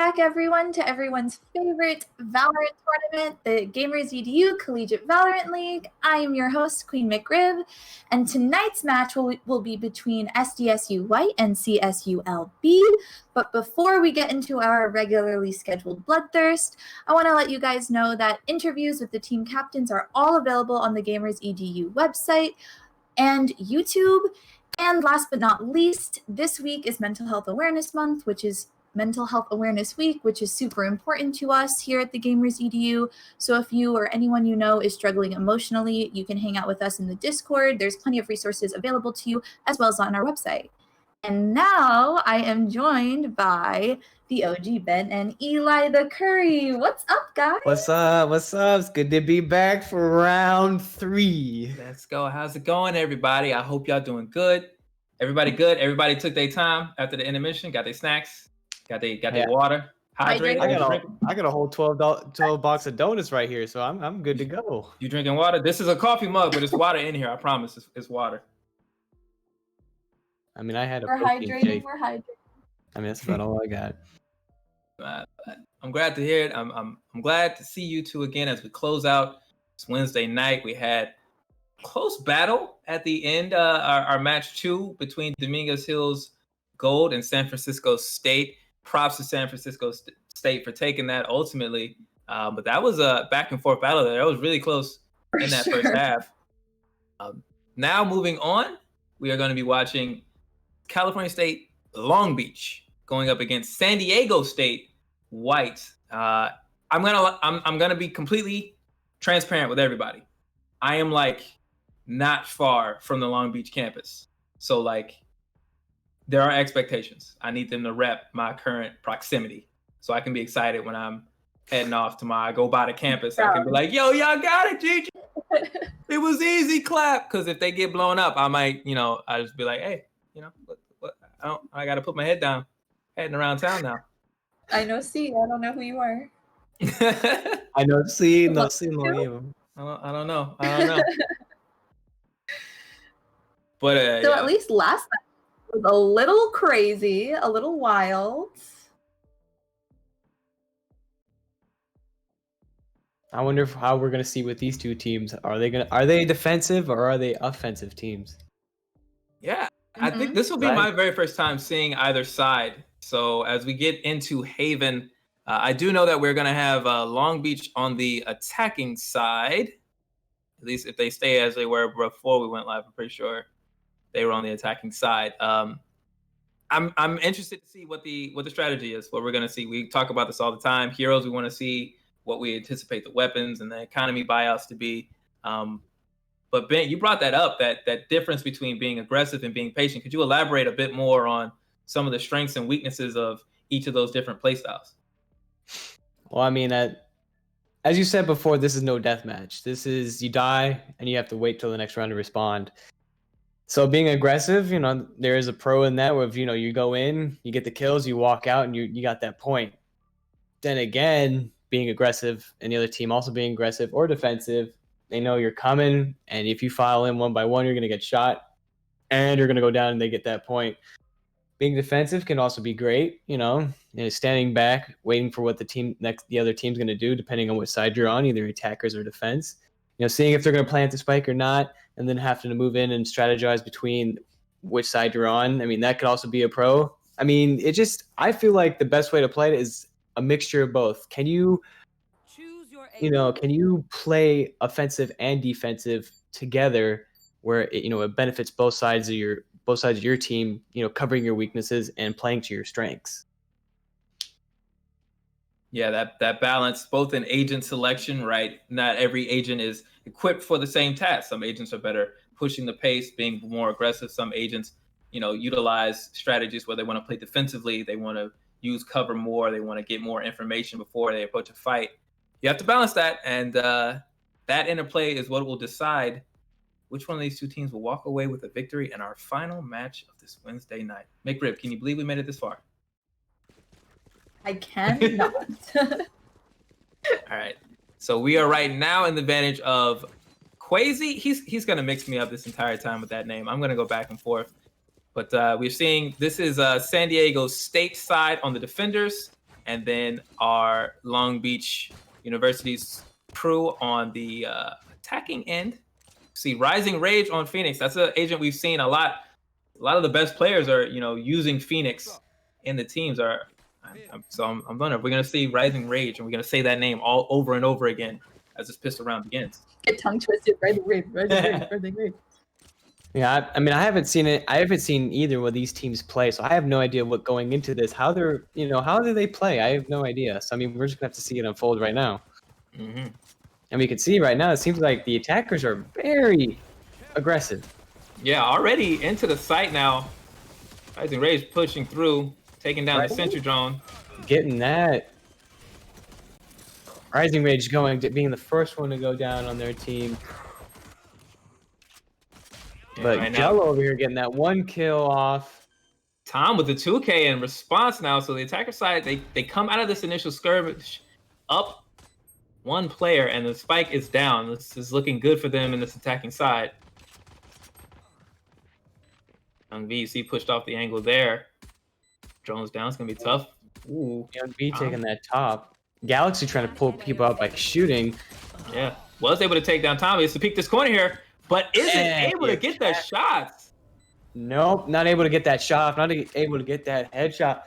back, everyone, to everyone's favorite Valorant tournament, the Gamers EDU Collegiate Valorant League. I am your host, Queen McRib, and tonight's match will be between SDSU White and CSULB. But before we get into our regularly scheduled bloodthirst, I want to let you guys know that interviews with the team captains are all available on the Gamers EDU website and YouTube. And last but not least, this week is Mental Health Awareness Month, which is Mental Health Awareness Week, which is super important to us here at the Gamers EDU. So if you or anyone you know is struggling emotionally, you can hang out with us in the Discord. There's plenty of resources available to you, as well as on our website. And now I am joined by the OG Ben and Eli the Curry. What's up, guys? What's up? What's up? It's good to be back for round 3. Let's go. How's it going, everybody? I hope y'all doing good. Everybody good? Everybody took their time after the intermission, got their snacks, got their water, hydrated. I got a whole 12 box of donuts right here, so I'm good to go. You drinking water? This is a coffee mug, but it's water in here. I promise, it's water. I mean, I had a We're protein hydrating. shake. We're hydrating. I mean, that's about all I got. I'm glad to hear it. I'm glad to see you two again as we close out this Wednesday night. We had a close battle at the end, our match 2 between Dominguez Hills Gold and San Francisco State. Props to San Francisco State for taking that ultimately. But that was a back and forth battle there. That was really close in that first half. Now moving on, we are going to be watching California State Long Beach going up against San Diego State White. I'm gonna be completely transparent with everybody. I am not far from the Long Beach campus, so there are expectations. I need them to rep my current proximity, so I can be excited when I'm heading off I go by the campus. I can be like, "Yo, y'all got it, Gigi. It was easy, clap." Because if they get blown up, I might, I just be like, "Hey, what? I got to put my head down, heading around town now." I know C. I don't know who you are. I know C. No C. No you. I don't know. But so at least last night was a little crazy, a little wild. I wonder how we're gonna see with these two teams. Are they defensive or are they offensive teams? Yeah, I think this will be my very first time seeing either side. So as we get into Haven, I do know that we're going to have Long Beach on the attacking side. At least if they stay as they were before we went live, I'm pretty sure they were on the attacking side. I'm interested to see what the strategy is, what we're going to see. We talk about this all the time. Heroes, we want to see what we anticipate the weapons and the economy buyouts to be. But Ben, you brought that up, that difference between being aggressive and being patient. Could you elaborate a bit more on some of the strengths and weaknesses of each of those different playstyles? Well, I mean, as you said before, this is no deathmatch. This is you die and you have to wait till the next round to respond. So being aggressive, there is a pro in that where you go in, you get the kills, you walk out, and you got that point. Then again, being aggressive and the other team also being aggressive or defensive, they know you're coming, and if you file in one by one, you're going to get shot, and you're going to go down, and they get that point. Being defensive can also be great, standing back, waiting for what the other team's going to do, depending on what side you're on, either attackers or defense. Seeing if they're going to plant the spike or not, and then having to move in and strategize between which side you're on. I mean, that could also be a pro. I mean, I feel like the best way to play it is a mixture of both. Can you play offensive and defensive together where it benefits both sides of your team, covering your weaknesses and playing to your strengths? Yeah, that balance, both in agent selection, right? Not every agent is equipped for the same task. Some agents are better pushing the pace, being more aggressive. Some agents, utilize strategies where they want to play defensively. They want to use cover more. They want to get more information before they approach a fight. You have to balance that, and that interplay is what will decide which one of these two teams will walk away with a victory in our final match of this Wednesday night. McRib, can you believe we made it this far? I cannot. All right. So we are right now in the advantage of Quasi. He's going to mix me up this entire time with that name. I'm going to go back and forth. But we're seeing this is San Diego State side on the defenders. and then our Long Beach University's crew on the attacking end. See Rising Rage on Phoenix. That's an agent we've seen a lot. A lot of the best players are, using Phoenix in the teams. I'm wondering if we're gonna see Rising Rage and we're gonna say that name all over and over again as this pistol round begins. Get tongue twisted. Rising Rage. Yeah, I mean, I haven't seen it. I haven't seen either of these teams play, so I have no idea what going into this, how they're, how do they play? I have no idea. So I mean, we're just gonna have to see it unfold right now. Mm-hmm. And we can see right now, it seems like the attackers are very aggressive. Yeah, already into the site now. Rising Rage pushing through, taking down the sentry drone. Getting that. Rising Rage being the first one to go down on their team. Yeah, But right Jello over here getting that 1 kill off. Tom with the 2K in response now. So the attacker side, they come out of this initial skirmish up 1 player, and the spike is down. This is looking good for them in this attacking side. Young B, you see, pushed off the angle there. Drone's down. It's going to be tough. Ooh. Young B taking that top. Galaxy trying to pull people up by shooting. Yeah. Was able to take down Tommy. It's to peek this corner here, but isn't able to get that shot. Nope, not able to get that shot. Not able to get that headshot.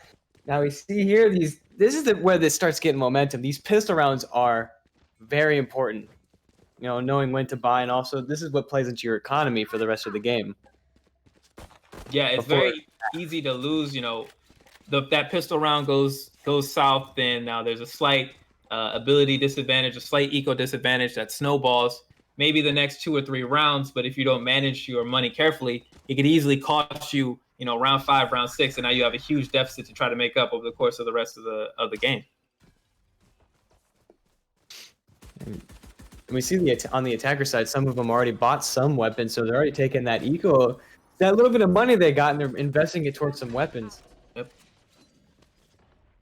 Now we see here this is where this starts getting momentum. These pistol rounds are very important. Knowing when to buy, and also this is what plays into your economy for the rest of the game. Yeah, it's very easy to lose. That pistol round goes south, then now there's a slight ability disadvantage, a slight eco disadvantage that snowballs maybe the next 2 or 3 rounds. But if you don't manage your money carefully, it could easily cost you, round 5, round 6, and now you have a huge deficit to try to make up over the course of the rest of the game. And we see on the attacker side, some of them already bought some weapons, so they're already taking that eco, that little bit of money they got, and they're investing it towards some weapons. Yep.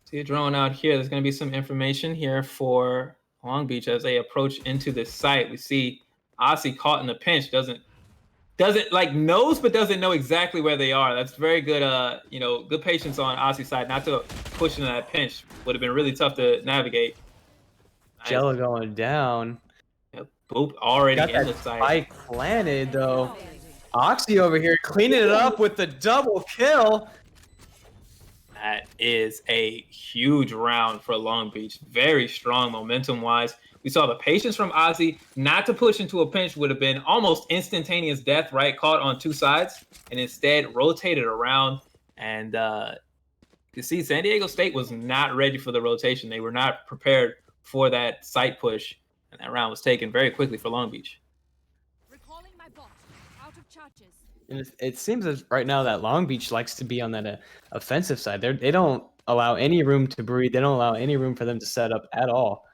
See a drone out here. There's going to be some information here for Long Beach as they approach into this site. We see Aussie caught in a pinch. Doesn't knows, but doesn't know exactly where they are. That's very good. Good patience on Aussie's side, not to push into that pinch. Would have been really tough to navigate. Jello going down. Yep. Boop already Got in that the site. spike planted though. Oxy over here cleaning it up with the double kill. That is a huge round for Long Beach. Very strong momentum-wise. We saw the patience from Ozzy not to push into a pinch would have been almost instantaneous death, right? Caught on 2 sides, and instead rotated around. And you see, San Diego State was not ready for the rotation. They were not prepared for that site push, and that round was taken very quickly for Long Beach. Recalling my bot. Out of charges. And it seems as right now that Long Beach likes to be on that offensive side. They don't allow any room to breathe. They don't allow any room for them to set up at all.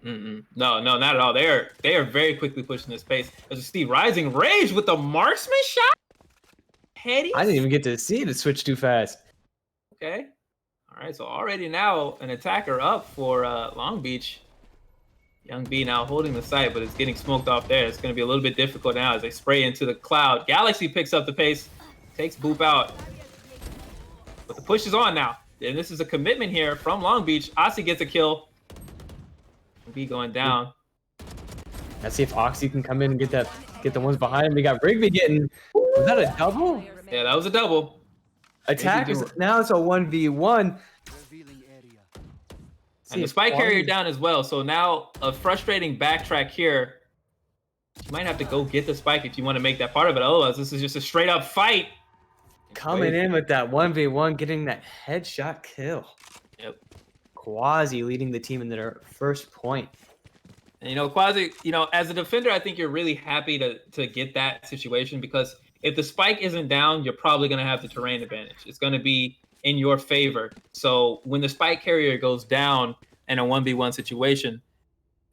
No, not at all. They are very quickly pushing this pace. As you see, Rising Rage with the marksman shot. Heady. I didn't even get to see it switch too fast. Okay. All right. So already now an attacker up for Long Beach. Young B now holding the site, but it's getting smoked off there. It's going to be a little bit difficult now as they spray into the cloud. Galaxy picks up the pace, takes Boop out. But the push is on now. And this is a commitment here from Long Beach. Aussie gets a kill. B going down. Let's see if Oxy can come in and get the ones behind him. We got Rigby getting. Was that a double? Yeah, that was a double. Attackers. Now it's a 1v1. And the spike carrier down as well. So now a frustrating backtrack here. You might have to go get the spike if you want to make that part of it. Otherwise, this is just a straight up fight. Coming in with that 1v1, getting that headshot kill. Yep. Quasi leading the team in their first point. And, Quasi, as a defender, I think you're really happy to get that situation because if the spike isn't down, you're probably going to have the terrain advantage. It's going to be in your favor. So when the spike carrier goes down in a 1v1 situation,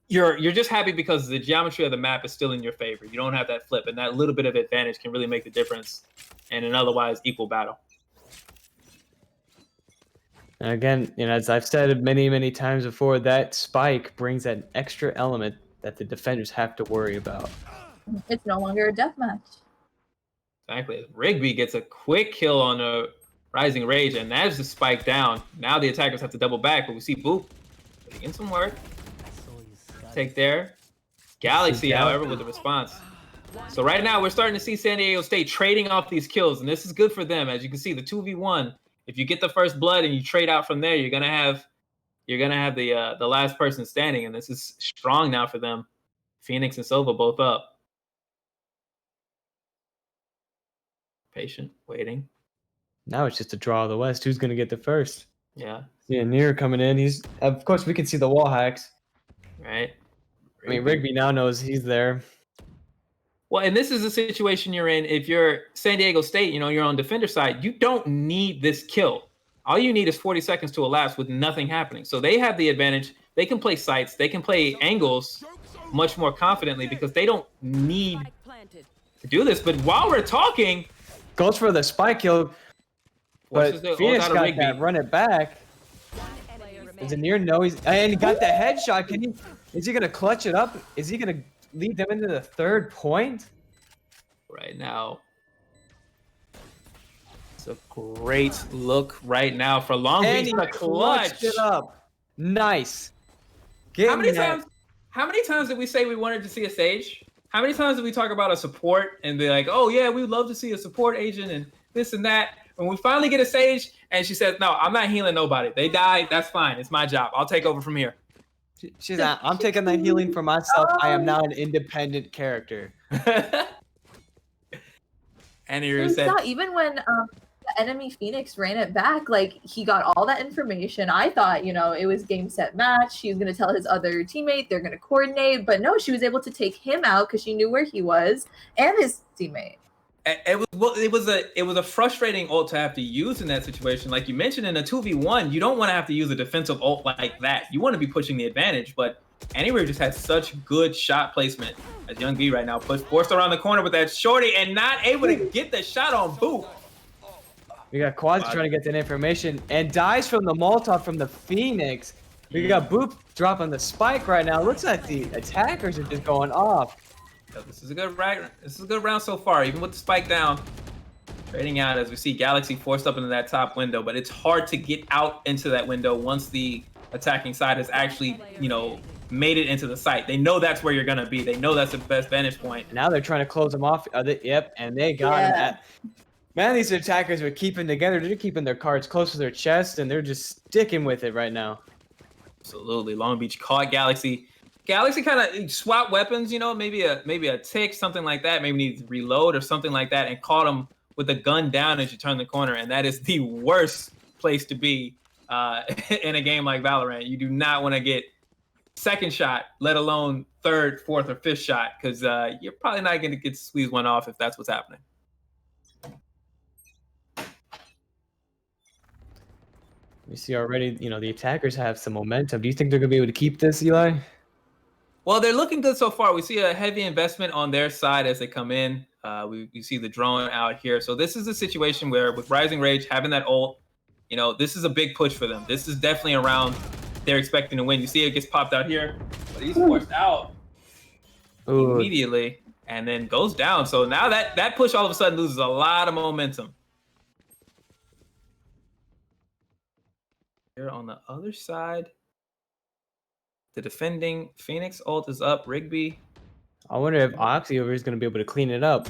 you're just happy because the geometry of the map is still in your favor. You don't have that flip, and that little bit of advantage can really make the difference in an otherwise equal battle. And again, as I've said many, many times before, that spike brings that extra element that the defenders have to worry about. It's no longer a deathmatch. Exactly. Rigby gets a quick kill on a Rising Rage, and there's the spike down. Now the attackers have to double back, but we see Boop putting in some work. Take there. Galaxy, however, with the response. So right now we're starting to see San Diego State trading off these kills, and this is good for them. As you can see, the 2v1. If you get the first blood and you trade out from there, you're gonna have the last person standing, and this is strong now for them. Phoenix and Silva both up. Patient, waiting. Now it's just a draw of the West. Who's gonna get the first? Yeah. Yeah, Near coming in. He's of course we can see the wall hacks. Right. I mean, Rigby now knows he's there. Well, and this is the situation you're in. If you're San Diego State, you're on defender side, you don't need this kill. All you need is 40 seconds to elapse with nothing happening. So they have the advantage. They can play sites. They can play angles much more confidently because they don't need to do this. But while we're talking, goes for the spike kill, but Phoenix got Rigby. that run it back. Does it Near know and he got the headshot? Is he gonna clutch it up? Is he gonna lead them into the third point? Right now, it's a great look right now for Long Beach. The clutch it up. Nice. How many times did we say we wanted to see a Sage? How many times did we talk about a support and be like, oh yeah, we'd love to see a support agent and this and that? When we finally get a Sage and she says, no, I'm not healing nobody. They died. That's fine. It's my job. I'll take over from here. She's like, I'm taking the healing for myself. I am now an independent character. And he said, even when the enemy Phoenix ran it back, like he got all that information. I thought, it was game, set, match. She was going to tell his other teammate, they're going to coordinate. But no, she was able to take him out because she knew where he was and his teammate. It was a frustrating ult to have to use in that situation. Like you mentioned, in a 2v1, you don't want to have to use a defensive ult like that. You want to be pushing the advantage, but Anywhere just had such good shot placement. As Young B right now forced around the corner with that shorty and not able to get the shot on Boop. We got Quads trying to get that information and dies from the Molotov from the Phoenix. We got Boop dropping the spike right now. Looks like the attackers are just going off. Yeah, this is a good round. This is a good round so far, even with the spike down. Trading out as we see Galaxy forced up into that top window, but it's hard to get out into that window once the attacking side has actually, made it into the site. They know that's where you're gonna be. They know that's the best vantage point. Now they're trying to close them off. Yep, and they got him. Man, these attackers are keeping together. They're keeping their cards close to their chest, and they're just sticking with it right now. Absolutely. Long Beach caught Galaxy. Galaxy kind of swapped weapons, maybe a tick, something like that. Maybe needs to reload or something like that, and caught him with the gun down as you turn the corner. And that is the worst place to be in a game like Valorant. You do not want to get second shot, let alone third, fourth, or fifth shot, because you're probably not going to get to squeeze one off if that's what's happening. We see already, the attackers have some momentum. Do you think they're going to be able to keep this, Eli? Well, they're looking good so far. We see a heavy investment on their side as they come in. We see the drone out here. So this is a situation where with Rising Rage having that ult, this is a big push for them. This is definitely a round they're expecting to win. You see it gets popped out here, but he's forced out immediately and then goes down. So now that push all of a sudden loses a lot of momentum. Here on the other side, the defending Phoenix ult is up. Rigby. I wonder if Oxy over here is going to be able to clean it up.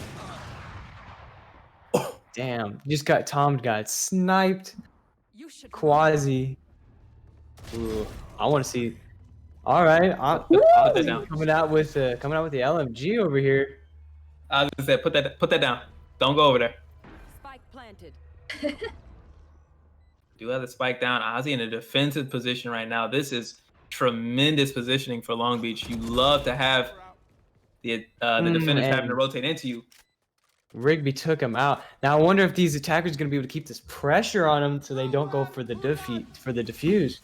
Damn. Tom got sniped. Quasi. Ooh, I want to see. All right. Coming out with the LMG over here. I was gonna say, put that down. Don't go over there. Spike planted. Do have the spike down. Ozzy in a defensive position right now. This is tremendous positioning for Long Beach. You love to have the defenders having to rotate into you. Rigby took him out. Now I wonder if these attackers are going to be able to keep this pressure on them so they don't go for the defuse.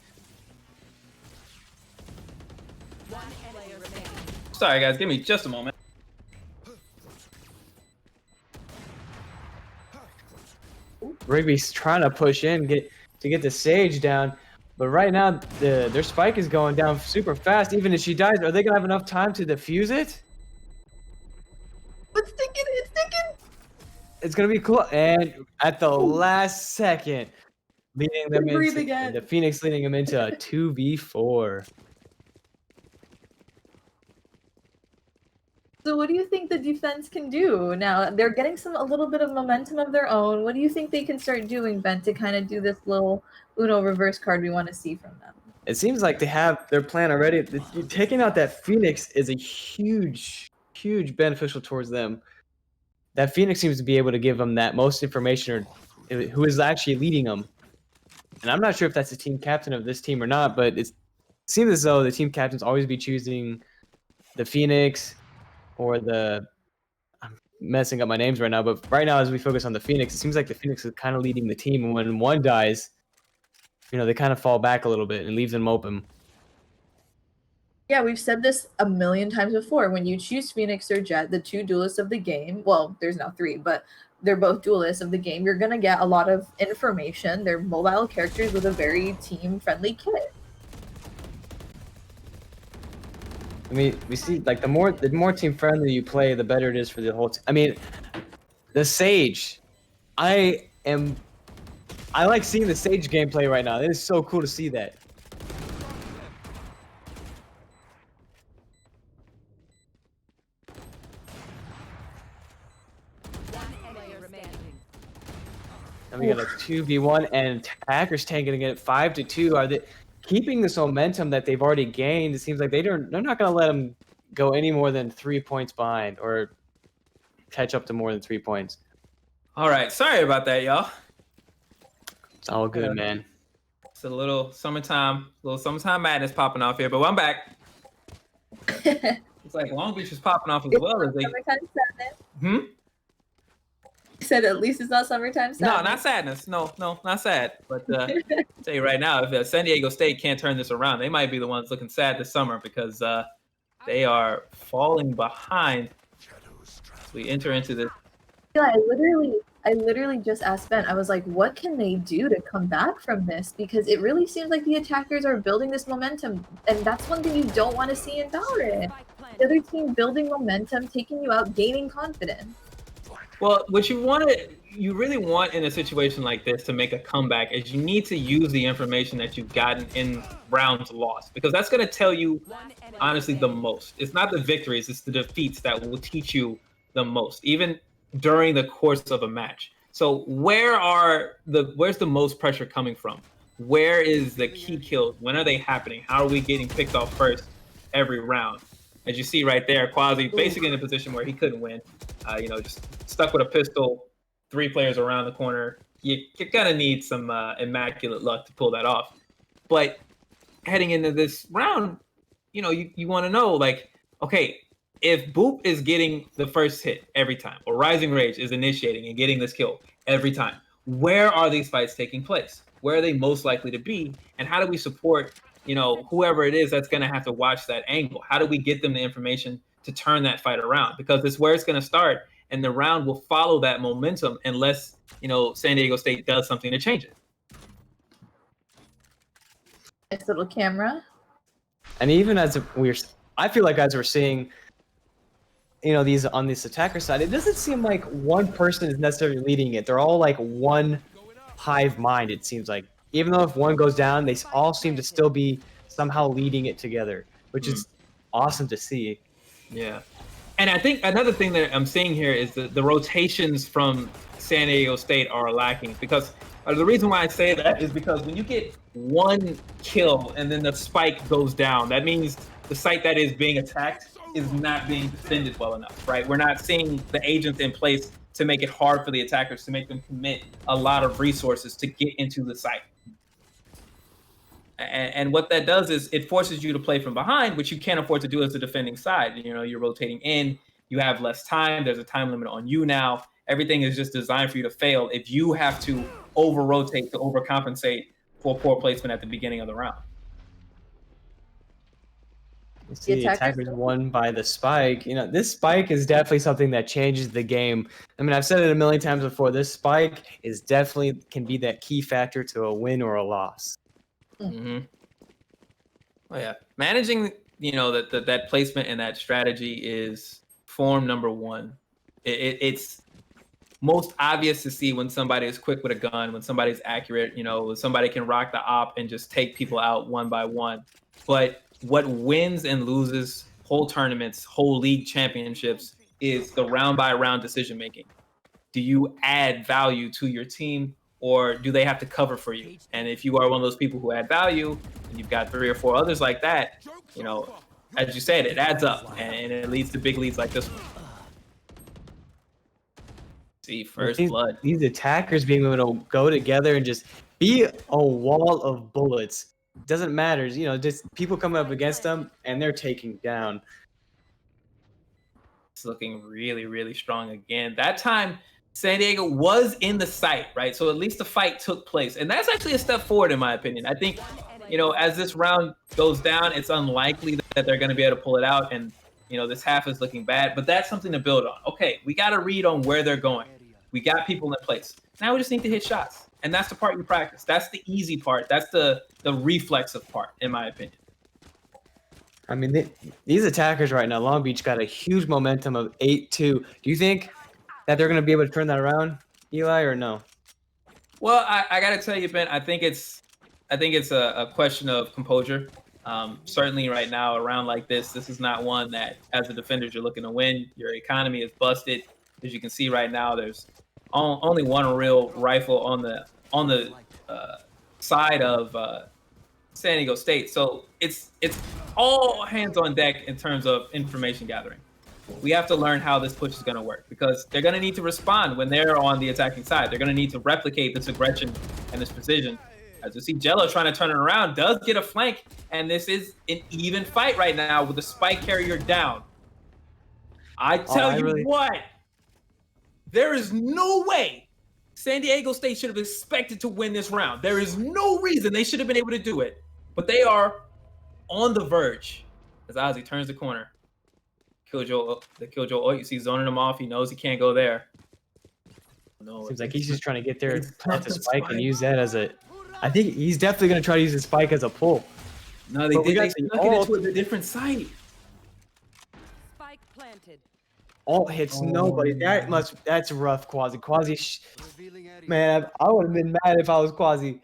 Sorry guys, give me just a moment. Rigby's trying to push in to get the Sage down, but right now their spike is going down super fast. Even if she dies, are they gonna have enough time to defuse it? It's sticking. It's gonna be cool. And at the last second, leading them Breathe into again. the Phoenix leading them into a 2v4. So what do you think the defense can do now? They're getting a little bit of momentum of their own. What do you think they can start doing, Ben, to kind of do this little Uno reverse card we want to see from them? It seems like they have their plan already. Taking out that Phoenix is a huge beneficial towards them. That Phoenix seems to be able to give them that most information or who is actually leading them. And I'm not sure if that's the team captain of this team or not, but it seems as though the team captains always be choosing the Phoenix or the I'm messing up my names right now, but right now as we focus on the Phoenix, it seems like the Phoenix is kind of leading the team, and when one dies, they kind of fall back a little bit and leaves them open. Yeah, we've said this a million times before. When you choose Phoenix or Jet, the two duelists of the game, well, there's now three, but they're both duelists of the game, you're going to get a lot of information. They're mobile characters with a very team-friendly kit. I mean, we see like the more team friendly you play, the better it is for the whole team. I mean, the Sage, I like seeing the Sage gameplay right now. It is so cool to see that. And we got a 2v1, and attackers taking it 5-2. Are they keeping this momentum that they've already gained? It seems like they're not going to let them go any more than 3 points behind or catch up to more than 3 points. All right, sorry about that, y'all. It's all good, man. It's a little summertime madness popping off here, but I'm back. It's like Long Beach is popping off as well as they. Summertime sadness. You said at least it's not summertime sadness. No, not sadness. No, not sad. But I'll tell you right now, if San Diego State can't turn this around, they might be the ones looking sad this summer because they are falling behind as we enter into this. Yeah, I literally just asked Ben. I was like, what can they do to come back from this? Because it really seems like the attackers are building this momentum, and that's one thing you don't want to see in Valorant. The other team building momentum, taking you out, gaining confidence. Well, what you really want in a situation like this to make a comeback is you need to use the information that you've gotten in rounds lost, because that's going to tell you, honestly, the most. It's not the victories, it's the defeats that will teach you the most, even during the course of a match. So where's the most pressure coming from? Where is the key kills? When are they happening? How are we getting picked off first every round? As you see right there, Quasi basically in a position where he couldn't win. Just stuck with a pistol, 3 players around the corner. You're gonna need some immaculate luck to pull that off. But heading into this round, you want to know, like, okay, if Boop is getting the first hit every time, or Rising Rage is initiating and getting this kill every time, where are these fights taking place? Where are they most likely to be? And how do we support, whoever it is that's going to have to watch that angle? How do we get them the information to turn that fight around? Because it's where it's going to start, and the round will follow that momentum unless, San Diego State does something to change it. Nice little camera. And even I feel like as we're seeing, these on this attacker side, it doesn't seem like one person is necessarily leading it. They're all like one hive mind, it seems like. Even though if one goes down, they all seem to still be somehow leading it together, which is awesome to see. Yeah. And I think another thing that I'm seeing here is the rotations from San Diego State are lacking, because the reason why I say that is because when you get one kill and then the spike goes down, that means the site that is being attacked is not being defended well enough, right? We're not seeing the agents in place to make it hard for the attackers, to make them commit a lot of resources to get into the site. And what that does is it forces you to play from behind, which you can't afford to do as a defending side. You're rotating in, you have less time, there's a time limit on you now. Everything is just designed for you to fail if you have to over-rotate to overcompensate for poor placement at the beginning of the round. See, the attackers won by the spike. This spike is definitely something that changes the game. I mean, I've said it a million times before. This spike can be that key factor to a win or a loss. Mm-hmm. Oh yeah, managing that placement and that strategy is form number one. It's most obvious to see when somebody is quick with a gun, when somebody's accurate, when somebody can rock the op and just take people out one by one. But what wins and loses whole tournaments, whole league championships is the round by round decision making. Do you add value to your team, or do they have to cover for you? And if you are one of those people who add value and you've got 3 or 4 others like that, as you said, it adds up and it leads to big leads like this one. See, first blood. These attackers being able to go together and just be a wall of bullets. Doesn't matter, just people coming up against them and they're taking down. It's looking really, really strong again. That time, San Diego was in the sight, right? So at least the fight took place. And that's actually a step forward, in my opinion. I think, as this round goes down, it's unlikely that they're going to be able to pull it out. And, this half is looking bad. But that's something to build on. Okay, we got to read on where they're going. We got people in place. Now we just need to hit shots. And that's the part you practice. That's the easy part. That's the reflexive part, in my opinion. I mean, these attackers right now, Long Beach got a huge momentum of 8-2. Do you think that they're going to be able to turn that around, Eli, or no? Well, I got to tell you, Ben, I think it's a question of composure. Certainly right now, a round like this is not one that, as the defenders, you're looking to win. Your economy is busted. As you can see right now, there's only one real rifle on the side of San Diego State. So it's all hands on deck in terms of information gathering. We have to learn how this push is going to work, because they're going to need to respond when they're on the attacking side. They're going to need to replicate this aggression and this precision. As you see, Jello trying to turn it around, does get a flank, and this is an even fight right now with the spike carrier down. I tell you what, there is no way San Diego State should have expected to win this round. There is no reason they should have been able to do it, but they are on the verge. As Ozzy turns the corner, the Killjoy, you see zoning him off. He knows he can't go there. No, seems like he's just trying to get there, plant the spike, and use that as a. I think he's definitely going to try to use the spike as a pull. No, they snuck it into a different site. Spike planted. Alt hits nobody. That's rough, Quasi. Man, I would have been mad if I was Quasi.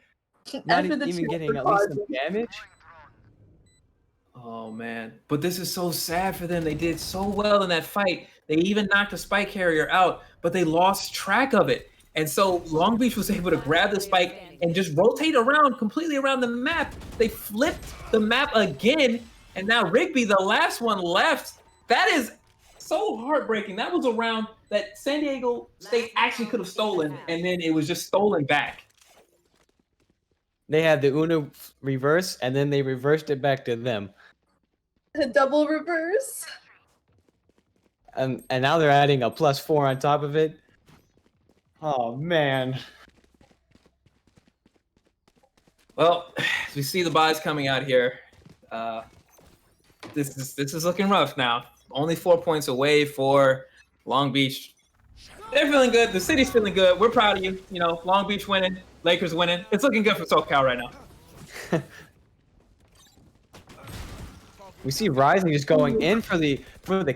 Not even getting at least some damage. Oh man, but this is so sad for them. They did so well in that fight. They even knocked the spike carrier out, but they lost track of it. And so Long Beach was able to grab the spike and just rotate around completely around the map. They flipped the map again, and now Rigby, the last one left. That is so heartbreaking. That was a round that San Diego State actually could have stolen, and then it was just stolen back. They had the Uno reverse, and then they reversed it back to them. A double reverse. And now they're adding a +4 on top of it. Oh man. Well, as we see the buys coming out here, this is looking rough now. Only 4 points away for Long Beach. They're feeling good. The city's feeling good. We're proud of you. Long Beach winning, Lakers winning. It's looking good for SoCal right now. We see Rising just going in for the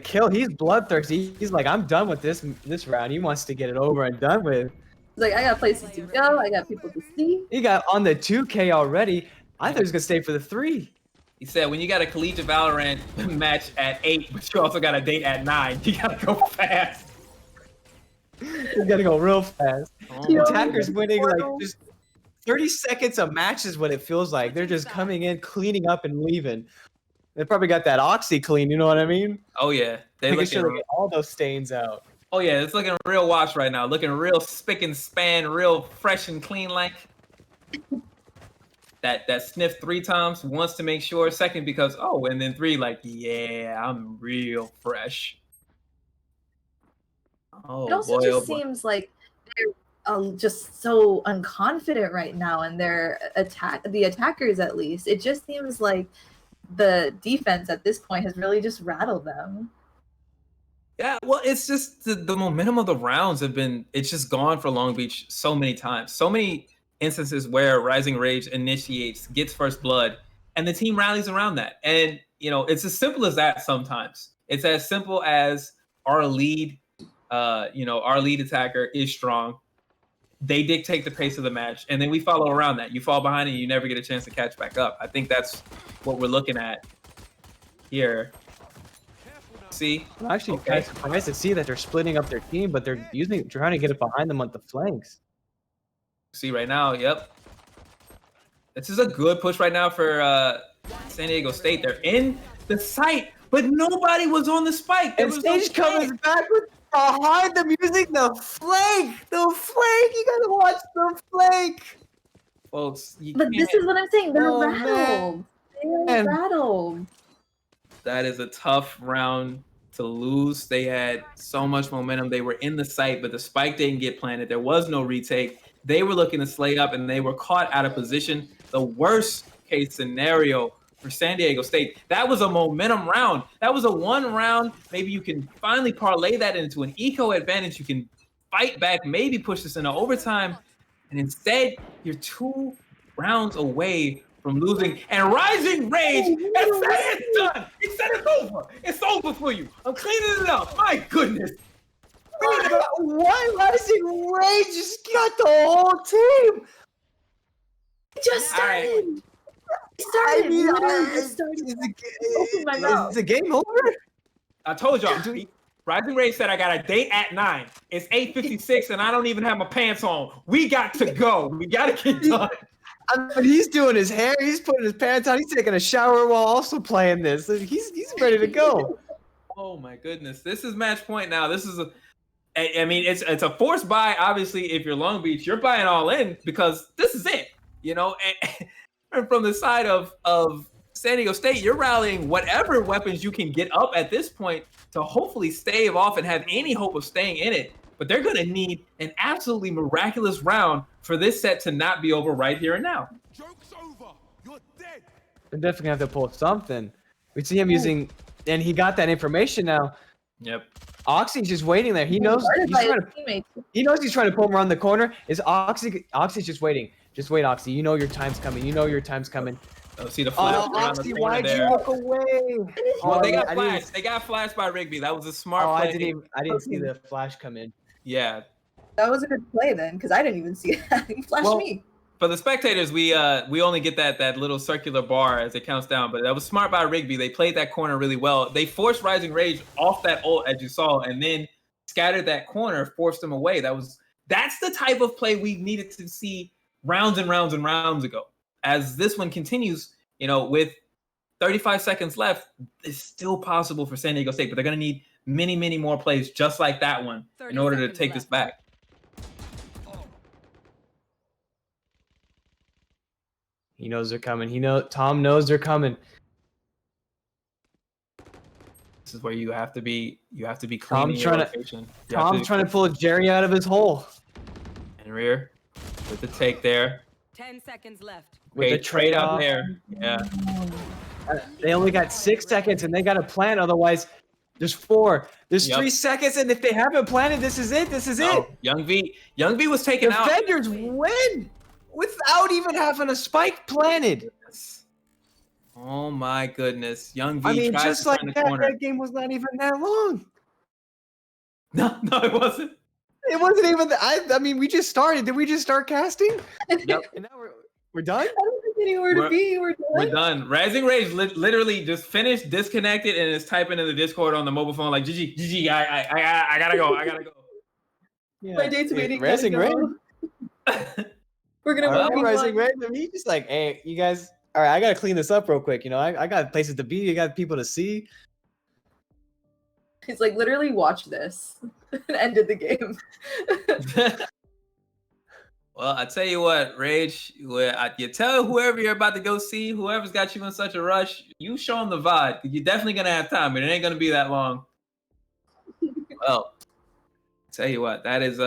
kill. He's bloodthirsty. He's like, I'm done with this round. He wants to get it over and done with. He's like, I got places to go. I got people to see. He got on the 2K already. I thought he was gonna stay for the 3. He said, when you got a collegiate Valorant match at 8, but you also got a date at 9, you gotta go fast. You gotta go real fast. Attackers winning like just 30 seconds a match is what it feels like. They're just coming in, cleaning up, and leaving. They probably got that Oxy clean, you know what I mean? Oh yeah, making sure they get all those stains out. Oh yeah, it's looking real wash right now. Looking real spick and span, real fresh and clean like. That sniff 3 times, once to make sure, second because and then 3 like, yeah, I'm real fresh. It also just seems like they're just so unconfident right now, and the attackers at least. It just seems like the defense at this point has really just rattled them. Yeah, well, it's just the momentum of the rounds it's just gone for Long Beach so many times. So many instances where Rising Rage initiates, gets first blood, and the team rallies around that. And, it's as simple as that sometimes. It's as simple as our lead our lead attacker is strong. They dictate the pace of the match, and then we follow around that. You fall behind and you never get a chance to catch back up. I think that's what we're looking at here. See? I'm actually kind of surprised to see that they're splitting up their team, but they're trying to get it behind them on the flanks. See right now, yep. This is a good push right now for San Diego State. They're in the site, but nobody was on the spike. And Stage comes back with behind them using the flank. The flank. You gotta watch the flank. Folks, But this is what I'm saying. They're Oh, rattled. They're rattled. That is a tough round to lose. They had so much momentum. They were in the site, but the spike didn't get planted. There was no retake. They were looking to slay up, and they were caught out of position. The worst case scenario for San Diego State. That was a momentum round. That was a one round. Maybe you can finally parlay that into an eco advantage. You can fight back, maybe push this into overtime. And instead, you're 2 rounds away from losing. And Rising Rage and said it's done. He said it's over. It's over for you. I'm cleaning it up. My goodness. Why Rising Rage just got the whole team? It just started. All It started. I mean, Literally just started. Open my mouth. Is the game over? I told y'all. Rising Rage said I got a date at 9. It's 8:56 and I don't even have my pants on. We got to go. We got to get done. I mean, he's doing his hair. He's putting his pants on. He's taking a shower while also playing this. He's ready to go. Oh my goodness. This is match point now. This is I mean, it's a forced buy. Obviously, if you're Long Beach, you're buying all in because this is it. And from the side of San Diego State, you're rallying whatever weapons you can get up at this point to hopefully stave off and have any hope of staying in it. But they're going to need an absolutely miraculous round for this set to not be over right here and now. Joke's over. You're dead. They're definitely gonna have to pull something. We see him using, and he got that information now. Yep. Oxy's just waiting there. He knows he's trying to pull him around the corner. Oxy's just waiting. Just wait, Oxy. You know your time's coming. You know your time's coming. Oh, see the flash around Oxy, the corner why'd there. you look away? Well, they got flashed. They got flashed by Rigby. That was a smart play. I didn't see the flash come in. Yeah. That was a good play then, because I didn't even see it. He flashed me. For the spectators, we only get that little circular bar as it counts down, but that was smart by Rigby. They played that corner really well. They forced Rising Rage off that ult, as you saw, and then scattered that corner, forced them away. That's the type of play we needed to see rounds and rounds and rounds ago. As this one continues, with 35 seconds left, it's still possible for San Diego State, but they're going to need many, many more plays just like that one in order to take this back. He knows they're coming. Tom knows they're coming. This is where you have to be clean. Tom's trying to pull Jerry out of his hole. And rear with the take there. 10 seconds left. With Okay, the trade out trade-off. there. Yeah. They only got 6 seconds, and they got to plan. Otherwise, there's 4. There's 3 seconds, and if they haven't planted, this is it. This is it. Young V was taken out. Defenders win without even having a spike planted. Oh my goodness. Young V I mean, tries just to like find the that, corner. that game was not even that long. No, it wasn't. It wasn't even. I mean, we just started. Did we just start casting? Yep. And now we're done. I don't think anywhere to be. We're done. Rising Rage literally just finished, disconnected, and is typing in the Discord on the mobile phone like, GG, I gotta go. Yeah. My date's waiting. Rising Rage. We're gonna All right, move Rising on. Rage. I mean, he's just like, hey, you guys. All right, I gotta clean this up real quick. I got places to be. I got people to see. He's like, literally watch this. And ended the game. Well, I tell you what, Rage, you tell whoever you're about to go see, whoever's got you in such a rush, you show them the vibe. You're definitely going to have time, but it ain't going to be that long. Well, tell you what, that is,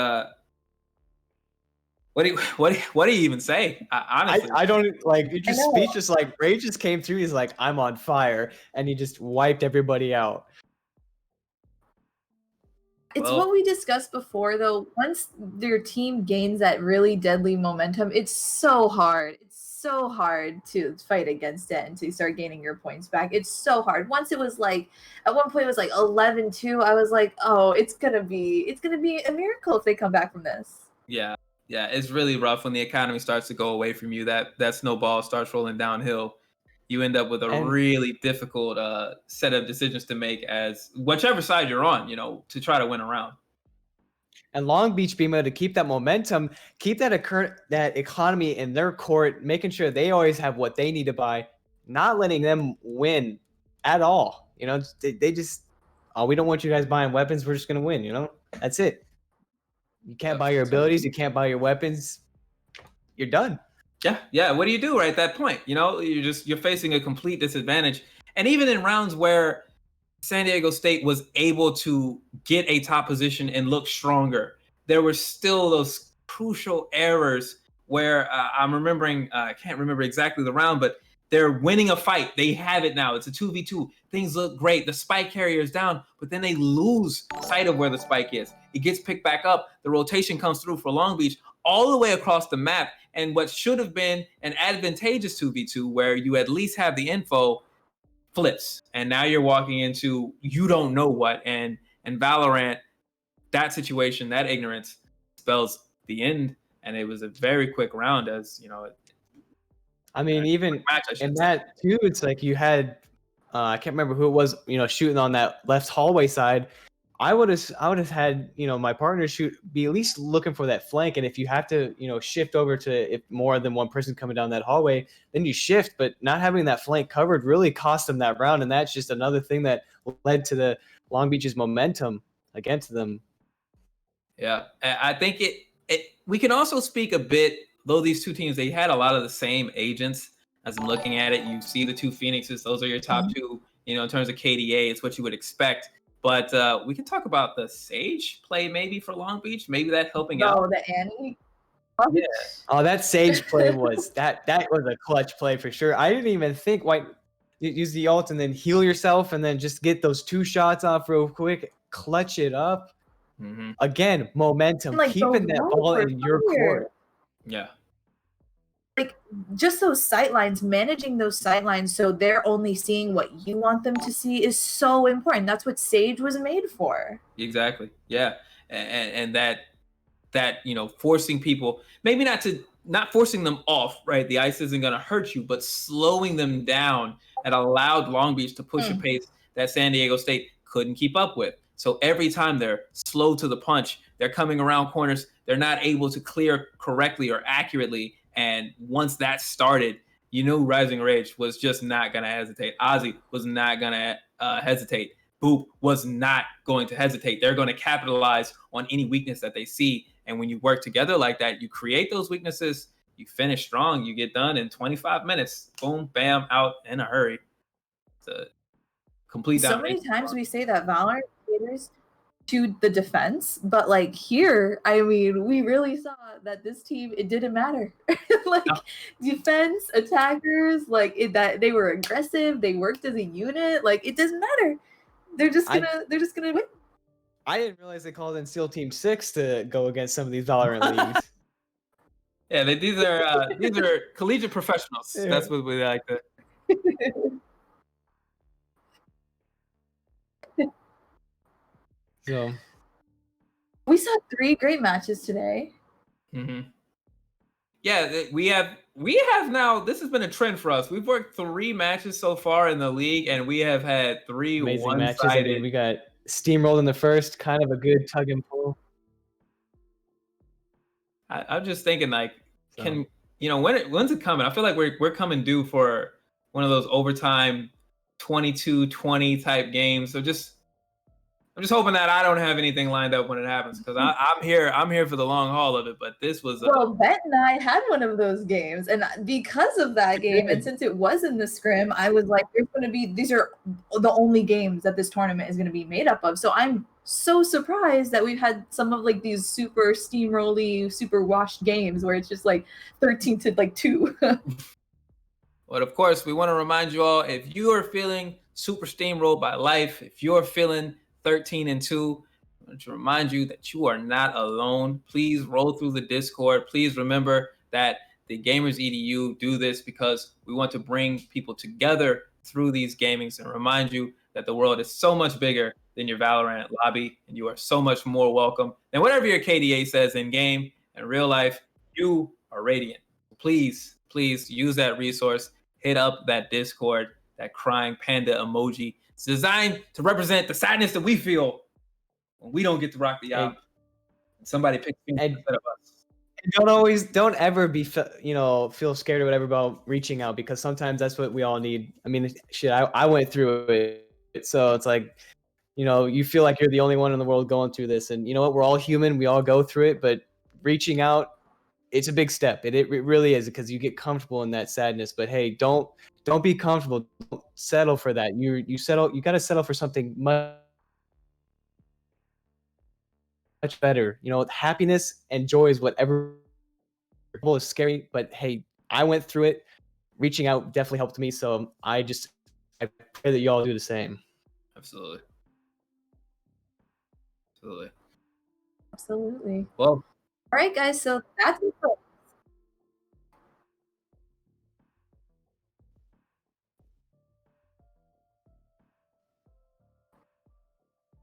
what do you even say? Honestly. I don't, like, you're just speechless. Like, Rage just came through. He's like, I'm on fire. And he just wiped everybody out. It's what we discussed before, though. Once their team gains that really deadly momentum, it's so hard. It's so hard to fight against it and to start gaining your points back. It's so hard. Once it was like, at one point it was like 11-2. I was like, oh, it's gonna be a miracle if they come back from this. Yeah, it's really rough when the economy starts to go away from you. That snowball starts rolling downhill. You end up with a And- really difficult set of decisions to make as whichever side you're on, to try to win a round. And Long Beach being able to keep that momentum, keep that economy in their court, making sure they always have what they need to buy, not letting them win at all. They just, oh, we don't want you guys buying weapons. We're just going to win, That's it. You can't buy your abilities. You can't buy your weapons. You're done. Yeah. What do you do right at that point? You're facing a complete disadvantage. And even in rounds where San Diego State was able to get a top position and look stronger, there were still those crucial errors where I'm remembering, I can't remember exactly the round, but they're winning a fight. They have it now. It's a 2v2. Things look great. The spike carrier is down, but then they lose sight of where the spike is. It gets picked back up. The rotation comes through for Long Beach all the way across the map. And what should have been an advantageous 2v2 where you at least have the info flips. And now you're walking into you don't know what. And Valorant, that situation, that ignorance spells the end. And it was a very quick round I mean, even in that too, it's like you had, I can't remember who it was, shooting on that left hallway side. I would have had, my partner be at least looking for that flank. And if you have to, shift over to if more than one person coming down that hallway, then you shift. But not having that flank covered really cost them that round. And that's just another thing that led to the Long Beach's momentum against them. Yeah, I think we can also speak a bit, though these two teams, they had a lot of the same agents. As I'm looking at it, you see the two Phoenixes. Those are your top two, in terms of KDA. It's what you would expect. But we can talk about the Sage play maybe for Long Beach. Maybe that helping out. Oh, the Annie. Yeah. Oh, that Sage play was that was a clutch play for sure. I didn't even think use the ult and then heal yourself and then just get those 2 shots off real quick, clutch it up. Mm-hmm. Again, momentum, keeping that ball in your court. Yeah. Like just those sight lines, managing those sight lines so they're only seeing what you want them to see is so important. That's what Sage was made for. Exactly. Yeah. And that forcing people, maybe not forcing them off, right? The ice isn't going to hurt you, but slowing them down and allowed Long Beach to push a pace that San Diego State couldn't keep up with. So every time they're slow to the punch, they're coming around corners, they're not able to clear correctly or accurately. And once that started, Rising Rage was just not going to hesitate. Ozzy was not going to hesitate. Boop was not going to hesitate. They're going to capitalize on any weakness that they see. And when you work together like that, you create those weaknesses, you finish strong, you get done in 25 minutes. Boom, bam, out in a hurry. It's a complete domination. So many times we say that Valorant caters to the defense, but like here, I mean, we really saw that this team, it didn't matter. Defense, attackers, that they were aggressive, they worked as a unit, it doesn't matter. They're just gonna win. I didn't realize they called in SEAL Team 6 to go against some of these Valorant leagues. Yeah, these are collegiate professionals. Yeah. That's what we like to. So we saw 3 great matches today. Mm-hmm. Yeah, we have now. This has been a trend for us. We've worked 3 matches so far in the league, and we have had 3 amazing one-sided matches. I mean, we got steamrolled in the first, kind of a good tug and pull. I'm just thinking, when's it coming? I feel like we're coming due for one of those overtime 22-20 type games. So I'm just hoping that I don't have anything lined up when it happens, because I'm here for the long haul of it. But this was well, Bet and I had one of those games, and because of that game, and since it was in the scrim, I was like, these are the only games that this tournament is going to be made up of. So I'm so surprised that we've had some of these super steamrolly, super washed games where it's just 13-2. But of course, we want to remind you all, if you are feeling super steamrolled by life, if you're feeling 13-2, I want to remind you that you are not alone. Please roll through the Discord. Please remember that the Gamers EDU do this because we want to bring people together through these gamings and remind you that the world is so much bigger than your Valorant lobby, and you are so much more welcome than whatever your KDA says in game. In real life, you are radiant. Please, please use that resource. Hit up that Discord, that crying panda emoji. It's designed to represent the sadness that we feel when we don't get to rock the album. Somebody picks me instead of us. Don't ever be feel scared or whatever about reaching out, because sometimes that's what we all need. I mean, shit, I went through it, so it's like, you feel like you're the only one in the world going through this, and you know what, we're all human, we all go through it, but reaching out, it's a big step. It really is, because you get comfortable in that sadness. But hey, don't be comfortable. Don't settle for that. You got to settle for something much better. Happiness and joy is whatever is scary, but hey, I went through it. Reaching out definitely helped me, so I pray that you all do the same. Absolutely. Well, Well, all right, guys. So that's it.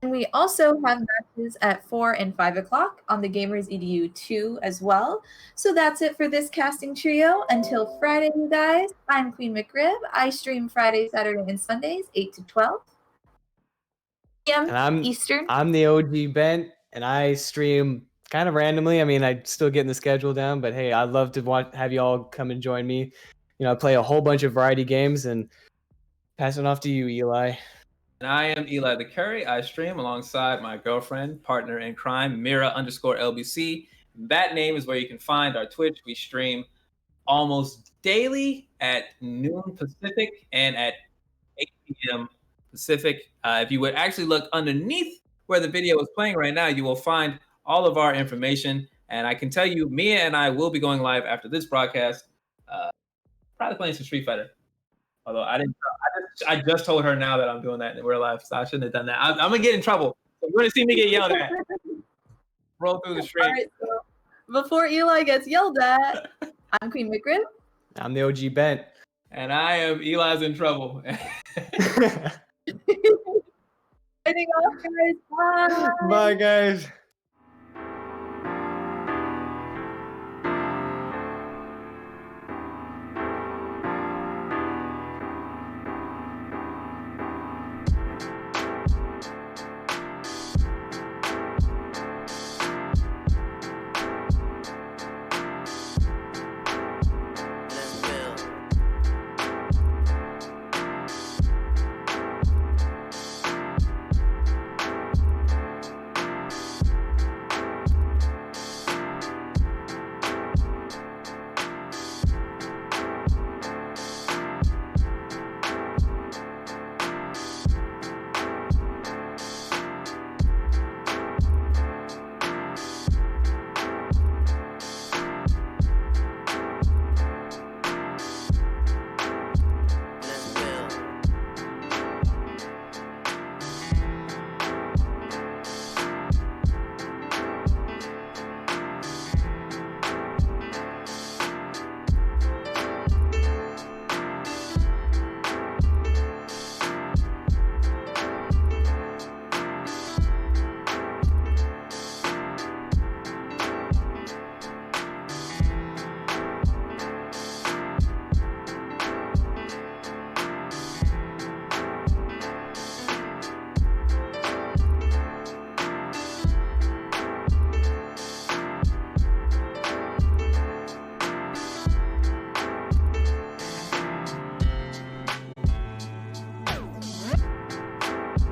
And we also have matches at 4 and 5 o'clock on the Gamers EDU 2 as well. So that's it for this casting trio. Until Friday, you guys, I'm Queen McRib. I stream Friday, Saturday, and Sundays, 8 to 12 p.m. And Eastern. I'm the OG Bent, and I stream kind of randomly. I mean, I'm still getting the schedule down, but hey, I'd love to have you all come and join me. I play a whole bunch of variety games, and pass it off to you, Eli. and I am Eli the Curry. I stream alongside my girlfriend, partner in crime, Mira_LBC. That name is where you can find our Twitch. We stream almost daily at noon Pacific and at 8 p.m. Pacific. If you would actually look underneath where the video is playing right now, you will find all of our information. And I can tell you, Mia and I will be going live after this broadcast, probably playing some Street Fighter. Although I just told her now that I'm doing that in real life, so I shouldn't have done that. I'm gonna get in trouble. So you're gonna see me get yelled at. Roll through the stream. All right, so before Eli gets yelled at, I'm Queen McRib. I'm the OG Bent. And I am Eli's in trouble. Signing off, guys. Bye. Bye, guys.